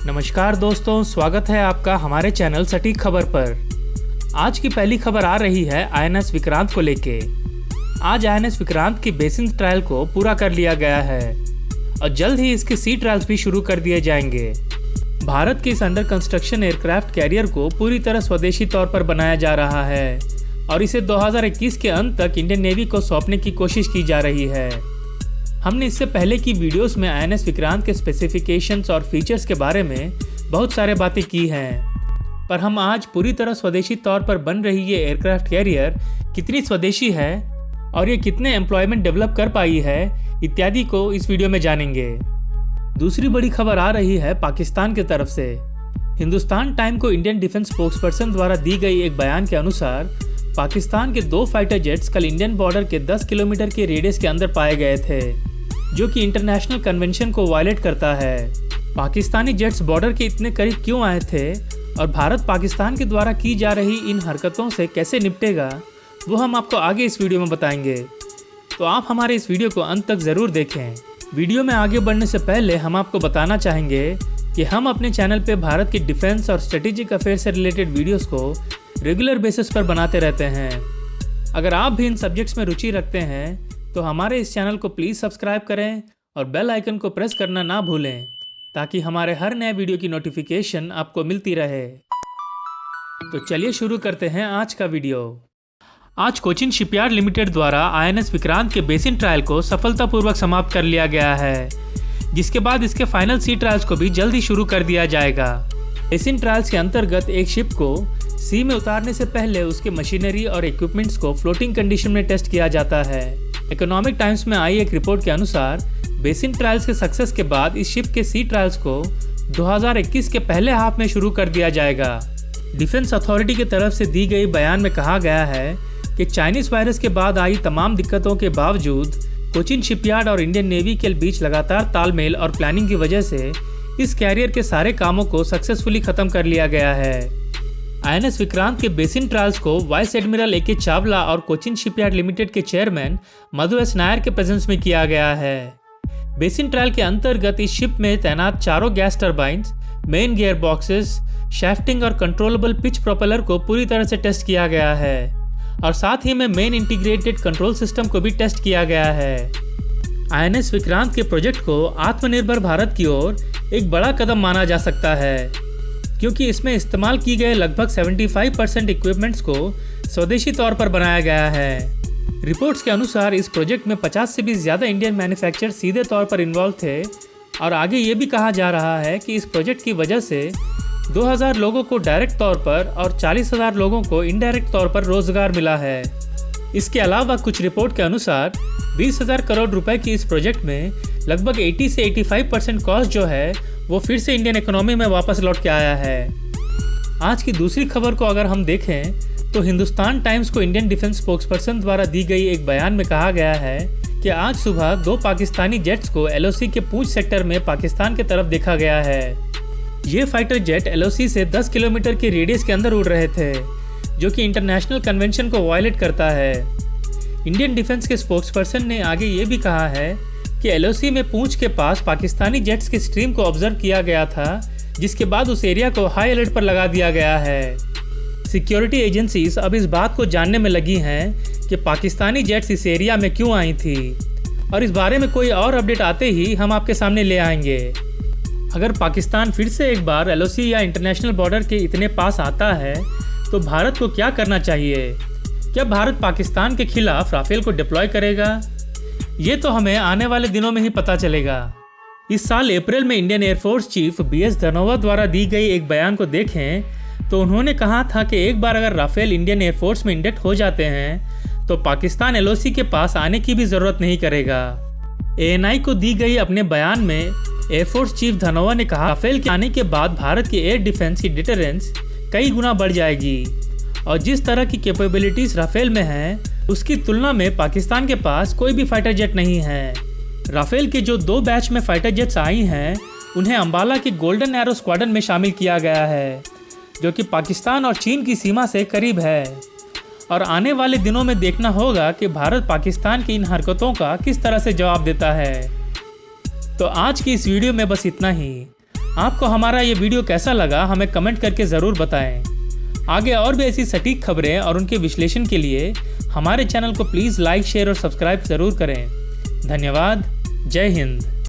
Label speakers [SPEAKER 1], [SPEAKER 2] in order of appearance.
[SPEAKER 1] नमस्कार दोस्तों, स्वागत है आपका हमारे चैनल सटीक खबर पर। आज की पहली खबर आ रही है आईएनएस विक्रांत को लेके। आज आईएनएस विक्रांत की बेसिन ट्रायल को पूरा कर लिया गया है और जल्द ही इसके सी ट्रायल्स भी शुरू कर दिए जाएंगे। भारत के इस अंडर कंस्ट्रक्शन एयरक्राफ्ट कैरियर को पूरी तरह स्वदेशी तौर पर बनाया जा रहा है और इसे 2021 के अंत तक इंडियन नेवी को सौंपने की कोशिश की जा रही है। हमने इससे पहले की वीडियोस में आईएनएस विक्रांत के स्पेसिफिकेशंस और फीचर्स के बारे में बहुत सारे बातें की हैं, पर हम आज पूरी तरह स्वदेशी तौर पर बन रही ये एयरक्राफ्ट कैरियर कितनी स्वदेशी है और ये कितने एम्प्लॉयमेंट डेवलप कर पाई है इत्यादि को इस वीडियो में जानेंगे। दूसरी बड़ी खबर आ रही है पाकिस्तान की तरफ से। हिंदुस्तान टाइम को इंडियन डिफेंस स्पोक्सपर्सन द्वारा दी गई एक बयान के अनुसार पाकिस्तान के 2 फाइटर जेट्स कल इंडियन बॉर्डर के 10 किलोमीटर के रेडियस के अंदर पाए गए थे, जो कि इंटरनेशनल कन्वेंशन को वायलेट करता है। पाकिस्तानी जेट्स बॉर्डर के इतने करीब क्यों आए थे और भारत पाकिस्तान के द्वारा की जा रही इन हरकतों से कैसे निपटेगा, वो हम आपको आगे इस वीडियो में बताएंगे, तो आप हमारे इस वीडियो को अंत तक ज़रूर देखें। वीडियो में आगे बढ़ने से पहले हम आपको बताना चाहेंगे कि हम अपने चैनल पे भारत की डिफेंस और स्ट्रेटेजिक अफेयर से रिलेटेड वीडियोस को रेगुलर बेसिस पर बनाते रहते हैं। अगर आप भी इन सब्जेक्ट्स में रुचि रखते हैं तो हमारे इस चैनल को प्लीज़ सब्सक्राइब करें और बेल आइकन को प्रेस करना ना भूलें, ताकि हमारे हर नए वीडियो की नोटिफिकेशन आपको मिलती रहे। तो चलिए शुरू करते हैं आज का वीडियो। आज कोचिन शिपयार्ड लिमिटेड द्वारा आईएनएस विक्रांत के बेसिन ट्रायल को सफलतापूर्वक समाप्त कर लिया गया है, जिसके बाद इसके फाइनल सी ट्रायल्स को भी जल्द ही शुरू कर दिया जाएगा। बेसिन ट्रायल्स के अंतर्गत एक शिप को सी में उतारने से पहले उसके मशीनरी और इक्विपमेंट्स को फ्लोटिंग कंडीशन में टेस्ट किया जाता है। इकोनॉमिक टाइम्स में आई एक रिपोर्ट के अनुसार बेसिन ट्रायल्स के सक्सेस के बाद इस शिप के सी ट्रायल्स को 2021 के पहले हाफ में शुरू कर दिया जाएगा। डिफेंस अथॉरिटी की तरफ से दी गई बयान में कहा गया है कि चाइनीज वायरस के बाद आई तमाम दिक्कतों के बावजूद कोचिन शिपयार्ड और इंडियन नेवी के बीच लगातार तालमेल और प्लानिंग की वजह से इस कैरियर के सारे कामों को सक्सेसफुली खत्म कर लिया गया है। आईएनएस विक्रांत के बेसिन ट्रायल्स को वाइस एडमिरल ए के चावला और कोचिन शिपयार्ड लिमिटेड के चेयरमैन मधु एस नायर के प्रेजेंस में किया गया है। बेसिन ट्रायल के अंतर्गत इस शिप में तैनात चारों gas turbines, main gear boxes, shafting और कंट्रोलेबल पिच प्रोपेलर को पूरी तरह से टेस्ट किया गया है और साथ ही में मेन इंटीग्रेटेड कंट्रोल सिस्टम को भी टेस्ट किया गया है। आईएनएस विक्रांत के प्रोजेक्ट को आत्मनिर्भर भारत की ओर एक बड़ा कदम माना जा सकता है, क्योंकि इसमें इस्तेमाल की गए लगभग 75% इक्विपमेंट्स को स्वदेशी तौर पर बनाया गया है। रिपोर्ट्स के अनुसार इस प्रोजेक्ट में 50 से भी ज़्यादा इंडियन मैन्युफैक्चरर सीधे तौर पर इन्वॉल्व थे और आगे ये भी कहा जा रहा है कि इस प्रोजेक्ट की वजह से 2000 लोगों को डायरेक्ट तौर पर और 40,000 लोगों को इनडायरेक्ट तौर पर रोजगार मिला है। इसके अलावा कुछ रिपोर्ट के अनुसार 20,000 करोड़ रुपए की इस प्रोजेक्ट में लगभग 80 से 85% कॉस्ट जो है वो फिर से इंडियन इकोनॉमी में वापस लौट के आया है। आज की दूसरी खबर को अगर हम देखें तो हिंदुस्तान टाइम्स को इंडियन डिफेंस स्पोक्सपर्सन द्वारा दी गई एक बयान में कहा गया है कि आज सुबह 2 पाकिस्तानी जेट्स को एलओसी के पूंछ सेक्टर में पाकिस्तान की तरफ देखा गया है। ये फाइटर जेट एलओसी से 10 किलोमीटर के रेडियस के अंदर उड़ रहे थे, जो कि इंटरनेशनल कन्वेंशन को वायलेट करता है। इंडियन डिफेंस के स्पोक्सपर्सन ने आगे ये भी कहा है कि एलओसी में पूंछ के पास पाकिस्तानी जेट्स की स्ट्रीम को ऑब्जर्व किया गया था, जिसके बाद उस एरिया को हाई अलर्ट पर लगा दिया गया है। सिक्योरिटी एजेंसीज अब इस बात को जानने में लगी हैं कि पाकिस्तानी जेट्स इस एरिया में क्यों आई थी और इस बारे में कोई और अपडेट आते ही हम आपके सामने ले आएंगे। अगर पाकिस्तान फिर से एक बार एलओसी या इंटरनेशनल बॉर्डर के इतने पास आता है तो भारत को क्या करना चाहिए? क्या भारत पाकिस्तान के खिलाफ राफेल को डिप्लॉय करेगा? ये तो हमें आने वाले दिनों में ही पता चलेगा। इस साल अप्रैल में Indian air force chief BS Dhanoa द्वारा दी गई एक बयान को देखें तो उन्होंने कहा था कि एक बार अगर राफेल इंडियन एयरफोर्स में इंडक्ट हो जाते हैं तो पाकिस्तान एलओसी के पास आने की भी ज़रूरत नहीं करेगा। एएनआई को दी गई अपने बयान में एयरफोर्स चीफ धनोवा ने कहा, राफेल के आने के बाद भारत की एयर डिफेंस की डिटरेंस कई गुना बढ़ जाएगी और जिस तरह की कैपेबिलिटीज़ राफेल में हैं उसकी तुलना में पाकिस्तान के पास कोई भी फाइटर जेट नहीं है। राफेल के जो 2 बैच में फाइटर जेट्स आई हैं उन्हें अंबाला के गोल्डन एरो स्क्वाड्रन में शामिल किया गया है, जो कि पाकिस्तान और चीन की सीमा से करीब है और आने वाले दिनों में देखना होगा कि भारत पाकिस्तान की इन हरकतों का किस तरह से जवाब देता है। तो आज की इस वीडियो में बस इतना ही। आपको हमारा ये वीडियो कैसा लगा हमें कमेंट करके ज़रूर बताएं। आगे और भी ऐसी सटीक खबरें और उनके विश्लेषण के लिए हमारे चैनल को प्लीज़ लाइक, शेयर और सब्सक्राइब ज़रूर करें। धन्यवाद। जय हिंद।